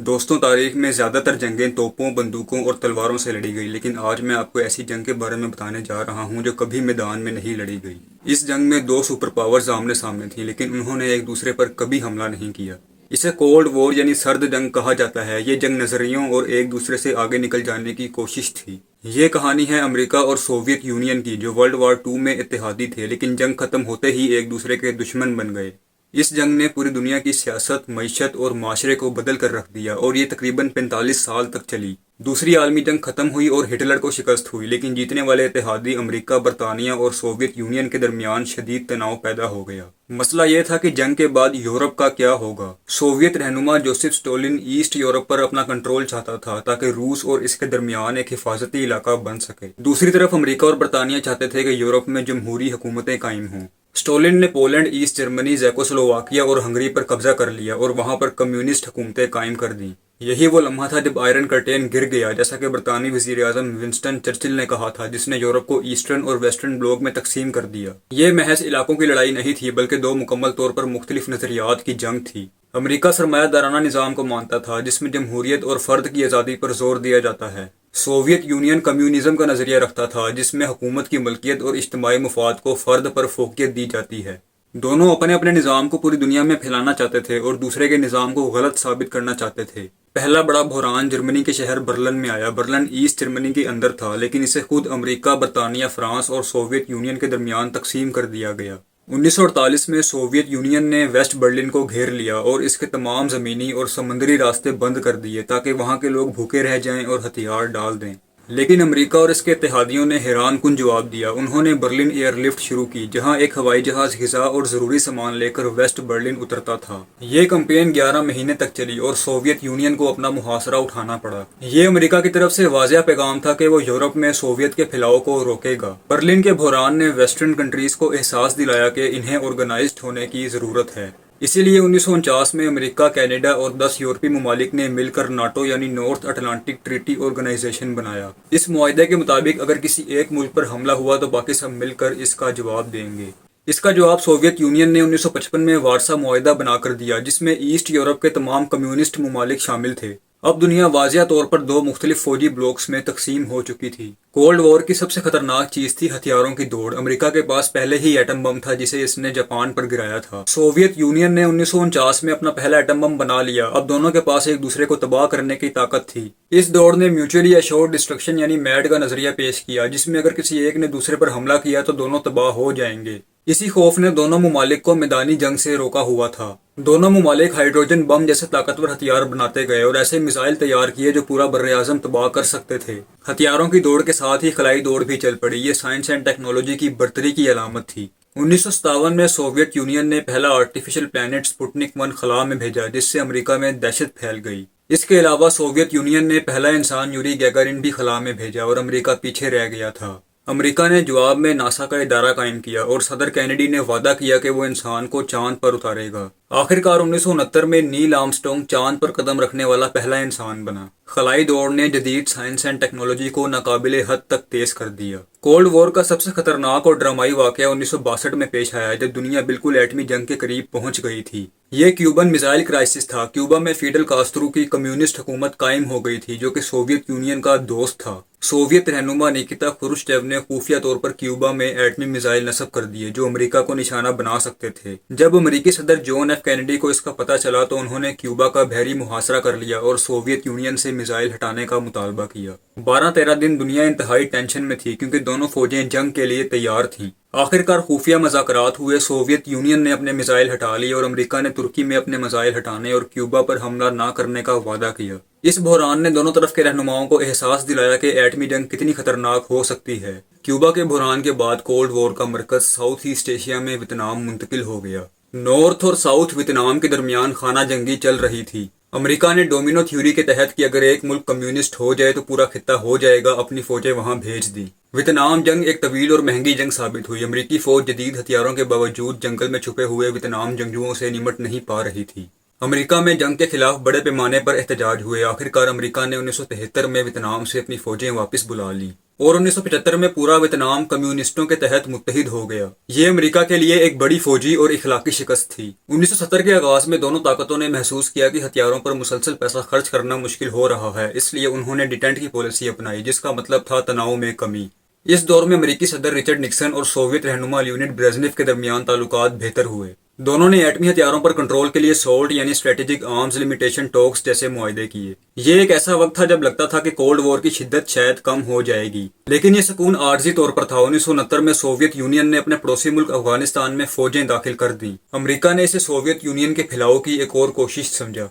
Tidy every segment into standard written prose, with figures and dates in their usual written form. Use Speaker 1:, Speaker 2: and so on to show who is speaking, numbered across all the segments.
Speaker 1: دوستوں، تاریخ میں زیادہ تر جنگیں توپوں، بندوقوں اور تلواروں سے لڑی گئی، لیکن آج میں آپ کو ایسی جنگ کے بارے میں بتانے جا رہا ہوں جو کبھی میدان میں نہیں لڑی گئی۔ اس جنگ میں دو سپر پاورز آمنے سامنے تھیں، لیکن انہوں نے ایک دوسرے پر کبھی حملہ نہیں کیا۔ اسے کولڈ وار یعنی سرد جنگ کہا جاتا ہے۔ یہ جنگ نظریوں اور ایک دوسرے سے آگے نکل جانے کی کوشش تھی۔ یہ کہانی ہے امریکہ اور سوویت یونین کی، جو ورلڈ وار 2 میں اتحادی تھے، لیکن جنگ ختم ہوتے ہی ایک دوسرے کے دشمن بن گئے۔ اس جنگ نے پوری دنیا کی سیاست، معیشت اور معاشرے کو بدل کر رکھ دیا، اور یہ تقریباً 45 سال تک چلی۔ دوسری عالمی جنگ ختم ہوئی اور ہٹلر کو شکست ہوئی، لیکن جیتنے والے اتحادی امریکہ، برطانیہ اور سوویت یونین کے درمیان شدید تناؤ پیدا ہو گیا۔ مسئلہ یہ تھا کہ جنگ کے بعد یورپ کا کیا ہوگا۔ سوویت رہنما جوزف اسٹالن ایسٹ یورپ پر اپنا کنٹرول چاہتا تھا تاکہ روس اور اس کے درمیان ایک حفاظتی علاقہ بن سکے۔ دوسری طرف امریکہ اور برطانیہ چاہتے تھے کہ یورپ میں جمہوری حکومتیں قائم ہوں۔ اسٹالن نے پولینڈ، ایسٹ جرمنی، چیکوسلوواکیہ اور ہنگری پر قبضہ کر لیا اور وہاں پر کمیونسٹ حکومتیں قائم کر دیں۔ یہی وہ لمحہ تھا جب آئرن کرٹین گر گیا، جیسا کہ برطانوی وزیر اعظم ونسٹن چرچل نے کہا تھا، جس نے یورپ کو ایسٹرن اور ویسٹرن بلاک میں تقسیم کر دیا۔ یہ محض علاقوں کی لڑائی نہیں تھی، بلکہ دو مکمل طور پر مختلف نظریات کی جنگ تھی۔ امریکہ سرمایہ دارانہ نظام کو مانتا تھا، جس میں جمہوریت اور فرد کی آزادی پر زور دیا جاتا ہے۔ سوویت یونین کمیونزم کا نظریہ رکھتا تھا، جس میں حکومت کی ملکیت اور اجتماعی مفاد کو فرد پر فوقیت دی جاتی ہے۔ دونوں اپنے اپنے نظام کو پوری دنیا میں پھیلانا چاہتے تھے اور دوسرے کے نظام کو غلط ثابت کرنا چاہتے تھے۔ پہلا بڑا بحران جرمنی کے شہر برلن میں آیا۔ برلن ایسٹ جرمنی کے اندر تھا، لیکن اسے خود امریکہ، برطانیہ، فرانس اور سوویت یونین کے درمیان تقسیم کر دیا گیا۔ 1948 میں سوویت یونین نے ویسٹ برلن کو گھیر لیا اور اس کے تمام زمینی اور سمندری راستے بند کر دیے تاکہ وہاں کے لوگ بھوکے رہ جائیں اور ہتھیار ڈال دیں۔ لیکن امریکہ اور اس کے اتحادیوں نے حیران کن جواب دیا۔ انہوں نے برلن ایئر لفٹ شروع کی، جہاں ایک ہوائی جہاز غذا اور ضروری سامان لے کر ویسٹ برلن اترتا تھا۔ یہ کمپین 11 مہینے تک چلی اور سوویت یونین کو اپنا محاصرہ اٹھانا پڑا۔ یہ امریکہ کی طرف سے واضح پیغام تھا کہ وہ یورپ میں سوویت کے پھیلاؤ کو روکے گا۔ برلن کے بحران نے ویسٹرن کنٹریز کو احساس دلایا کہ انہیں آرگنائزڈ ہونے کی ضرورت ہے۔ اسی لیے 1949 میں امریکہ، کینیڈا اور 10 یورپی ممالک نے مل کر ناٹو یعنی نارتھ اٹلانٹک ٹریٹی آرگنائزیشن بنایا۔ اس معاہدے کے مطابق اگر کسی ایک ملک پر حملہ ہوا تو باقی سب مل کر اس کا جواب دیں گے۔ اس کا جواب سوویت یونین نے 1955 میں وارسا معاہدہ بنا کر دیا، جس میں ایسٹ یورپ کے تمام کمیونسٹ ممالک شامل تھے۔ اب دنیا واضح طور پر دو مختلف فوجی بلاکس میں تقسیم ہو چکی تھی۔ کولڈ وار کی سب سے خطرناک چیز تھی ہتھیاروں کی دوڑ۔ امریکہ کے پاس پہلے ہی ایٹم بم تھا، جسے اس نے جاپان پر گرایا تھا۔ سوویت یونین نے 1949 میں اپنا پہلا ایٹم بم بنا لیا۔ اب دونوں کے پاس ایک دوسرے کو تباہ کرنے کی طاقت تھی۔ اس دوڑ نے میوچولی ایشورڈ ڈسٹرکشن یعنی میڈ کا نظریہ پیش کیا، جس میں اگر کسی ایک نے دوسرے پر حملہ کیا تو دونوں تباہ ہو جائیں گے۔ اسی خوف نے دونوں ممالک کو میدانی جنگ سے روکا ہوا تھا۔ دونوں ممالک ہائیڈروجن بم جیسے طاقتور ہتھیار بناتے گئے اور ایسے میزائل تیار کیے جو پورا براعظم تباہ کر سکتے تھے۔ ہتھیاروں کی دوڑ کے ساتھ ہی خلائی دوڑ بھی چل پڑی۔ یہ سائنس اینڈ ٹیکنالوجی کی برتری کی علامت تھی۔ 1957 میں سوویت یونین نے پہلا آرٹیفیشل پلانٹ سپوٹنک 1 خلا میں بھیجا، جس سے امریکہ میں دہشت پھیل گئی۔ اس کے علاوہ سوویت یونین نے پہلا انسان یوری گیگارن بھی خلا میں بھیجا اور امریکہ پیچھے رہ گیا تھا۔ امریکہ نے جواب میں ناسا کا ادارہ قائم کیا اور صدر کینیڈی نے وعدہ کیا کہ وہ انسان کو چاند پر اتارے گا۔ آخرکار 1969 میں نیل آرمسٹرانگ چاند پر قدم رکھنے والا پہلا انسان بنا۔ خلائی دوڑ نے جدید سائنس اینڈ ٹیکنالوجی کو ناقابل حد تک تیز کر دیا۔ کولڈ وار کا سب سے خطرناک اور ڈرامائی واقعہ 1962 میں پیش آیا، جب دنیا بالکل ایٹمی جنگ کے قریب پہنچ گئی تھی۔ یہ کیوبن میزائل کرائسس تھا۔ کیوبا میں فیڈل کاسترو کی کمیونسٹ حکومت قائم ہو گئی تھی، جو کہ سوویت یونین کا دوست تھا۔ سوویت رہنما نیکیتا خروشچیو نے خفیہ طور پر کیوبا میں ایٹمی میزائل نصب کر دیے، جو امریکہ کو نشانہ بنا سکتے تھے۔ جب امریکی صدر جان ایف کینیڈی کو اس کا پتہ چلا تو انہوں نے کیوبا کا بحری محاصرہ کر لیا اور سوویت یونین سے میزائل ہٹانے کا مطالبہ کیا۔ 12-13 دن دنیا انتہائی ٹینشن میں تھی، کیونکہ دونوں فوجیں جنگ کے لیے تیار تھیں۔ آخرکار خفیہ مذاکرات ہوئے، سوویت یونین نے اپنے میزائل ہٹا لیے اور امریکہ نے ترکی میں اپنے میزائل ہٹانے اور کیوبا پر حملہ نہ کرنے کا وعدہ کیا۔ اس بحران نے دونوں طرف کے رہنماؤں کو احساس دلایا کہ ایٹمی جنگ کتنی خطرناک ہو سکتی ہے۔ کیوبا کے بحران کے بعد کولڈ وار کا مرکز ساؤتھ ایسٹ ایشیا میں ویتنام منتقل ہو گیا۔ نارتھ اور ساؤتھ ویتنام کے درمیان خانہ جنگی چل رہی تھی۔ امریکہ نے ڈومینو تھیوری کے تحت کہ اگر ایک ملک کمیونسٹ ہو جائے تو پورا خطہ ہو جائے گا، اپنی فوجیں وہاں بھیج دی۔ ویتنام جنگ ایک طویل اور مہنگی جنگ ثابت ہوئی۔ امریکی فوج جدید ہتھیاروں کے باوجود جنگل میں چھپے ہوئے ویتنام جنگجوؤں سے نمٹ نہیں پا رہی تھی۔ امریکہ میں جنگ کے خلاف بڑے پیمانے پر احتجاج ہوئے۔ آخرکار امریکہ نے 1973 میں ویتنام سے اپنی فوجیں واپس بلا لیں۔ اور 1975 میں پورا ویتنام کمیونسٹوں کے تحت متحد ہو گیا۔ یہ امریکہ کے لیے ایک بڑی فوجی اور اخلاقی شکست تھی۔ 1970 کے آغاز میں دونوں طاقتوں نے محسوس کیا کہ ہتھیاروں پر مسلسل پیسہ خرچ کرنا مشکل ہو رہا ہے، اس لیے انہوں نے ڈیٹینٹ کی پالیسی اپنائی، جس کا مطلب تھا تناؤ میں کمی۔ اس دور میں امریکی صدر رچرڈ نکسن اور سوویت رہنما لیونڈ بریژنیف کے درمیان تعلقات بہتر ہوئے۔ دونوں نے ایٹمی ہتھیاروں پر کنٹرول کے لیے سولٹ یعنی اسٹریٹجک آرمز لمیٹیشن ٹاکس جیسے معاہدے کیے۔ یہ ایک ایسا وقت تھا جب لگتا تھا کہ کولڈ وار کی شدت شاید کم ہو جائے گی، لیکن یہ سکون عارضی طور پر تھا۔ 1969 میں سوویت یونین نے اپنے پڑوسی ملک افغانستان میں فوجیں داخل کر دیں۔ امریکہ نے اسے سوویت یونین کے پھیلاؤ کی ایک اور کوشش سمجھا۔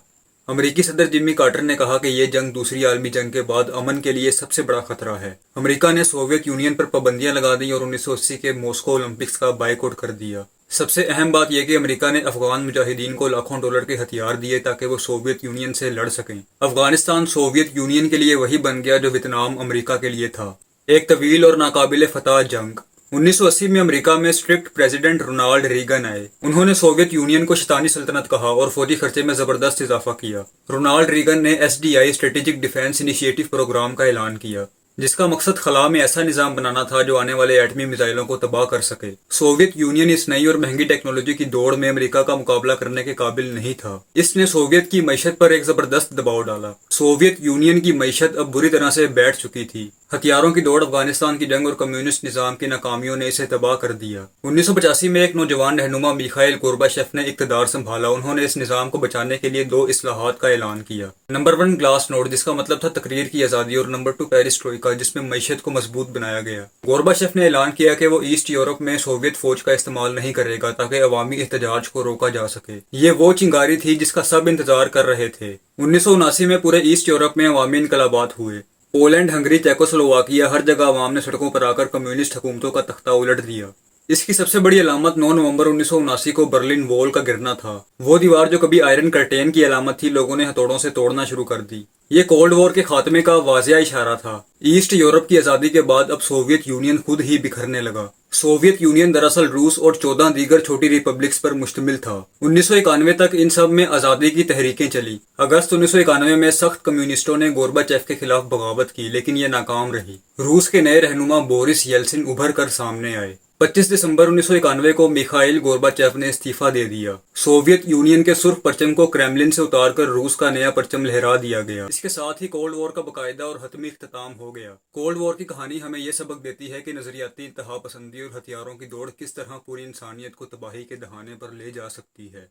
Speaker 1: امریکی صدر جمی کارٹر نے کہا کہ یہ جنگ دوسری عالمی جنگ کے بعد امن کے لیے سب سے بڑا خطرہ ہے۔ امریکہ نے سوویت یونین پر پابندیاں لگا دیں اور 1980 کے ماسکو اولمپکس کا بائیکاٹ کر دیا۔ سب سے اہم بات یہ کہ امریکہ نے افغان مجاہدین کو لاکھوں ڈالر کے ہتھیار دیے تاکہ وہ سوویت یونین سے لڑ سکیں۔ افغانستان سوویت یونین کے لیے وہی بن گیا جو ویتنام امریکہ کے لیے تھا، ایک طویل اور ناقابل فتح جنگ۔ 1980 میں امریکہ میں اسٹرکٹ پریزیڈنٹ رونالڈ ریگن آئے۔ انہوں نے سوویت یونین کو شیطانی سلطنت کہا اور فوجی خرچے میں زبردست اضافہ کیا۔ رونالڈ ریگن نے SDI strategic defence initiative programme کا اعلان کیا، جس کا مقصد خلا میں ایسا نظام بنانا تھا جو آنے والے ایٹمی میزائلوں کو تباہ کر سکے۔ سوویت یونین اس نئی اور مہنگی ٹیکنالوجی کی دوڑ میں امریکہ کا مقابلہ کرنے کے قابل نہیں تھا۔ اس نے سوویت کی معیشت پر ایک زبردست دباؤ ڈالا۔ سوویت یونین کی معیشت اب بری طرح سے بیٹھ چکی تھی۔ ہتھیاروں کی دوڑ، افغانستان کی جنگ اور کمیونسٹ نظام کی ناکامیوں نے اسے تباہ کر دیا۔ 1985 میں ایک نوجوان رہنما میخائیل گورباچیف نے اقتدار سنبھالا۔ انہوں نے اس نظام کو بچانے کے لیے 2 اصلاحات کا اعلان کیا۔ نمبر 1 گلاس نوڈ، جس کا مطلب تھا تقریر کی آزادی، اور نمبر 2 پیرس ٹروئکا، جس میں معیشت کو مضبوط بنایا گیا۔ گورباچیف نے اعلان کیا کہ وہ ایسٹ یورپ میں سوویت فوج کا استعمال نہیں کرے گا تاکہ عوامی احتجاج کو روکا جا سکے۔ یہ وہ چنگاری تھی جس کا سب انتظار کر رہے تھے۔ 1979 میں پورے ایسٹ یورپ میں عوامی انقلابات ہوئے۔ پولینڈ، ہنگری، چیکوسلوواکیا، ہر جگہ عوام نے سڑکوں پر آ کر کمیونسٹ حکومتوں کا تختہ الٹ دیا۔ اس کی سب سے بڑی علامت 9 نومبر 1979 کو برلن وال کا گرنا تھا۔ وہ دیوار جو کبھی آئرن کرٹین کی علامت تھی، لوگوں نے ہتھوڑوں سے توڑنا شروع کر دی۔ یہ کولڈ وار کے خاتمے کا واضح اشارہ تھا۔ ایسٹ یورپ کی آزادی کے بعد اب سوویت یونین خود ہی بکھرنے لگا۔ سوویت یونین دراصل روس اور 14 دیگر چھوٹی ریپبلکس پر مشتمل تھا۔ 1991 تک ان سب میں آزادی کی تحریکیں چلی۔ اگست 1991 میں سخت کمیونسٹوں نے گورباچیف کے خلاف بغاوت کی، لیکن یہ ناکام رہی۔ روس کے نئے رہنما بورس یلسن ابھر کر سامنے آئے۔ 25 دسمبر 1991 کو میخائیل گورباچیف نے استعفیٰ دے دیا۔ سوویت یونین کے سرخ پرچم کو کریملن سے اتار کر روس کا نیا پرچم لہرا دیا گیا۔ اس کے ساتھ ہی کولڈ وار کا باقاعدہ اور حتمی اختتام ہو گیا۔ کولڈ وار کی کہانی ہمیں یہ سبق دیتی ہے کہ نظریاتی انتہا پسندی اور ہتھیاروں کی دوڑ کس طرح پوری انسانیت کو تباہی کے دہانے پر لے جا سکتی ہے۔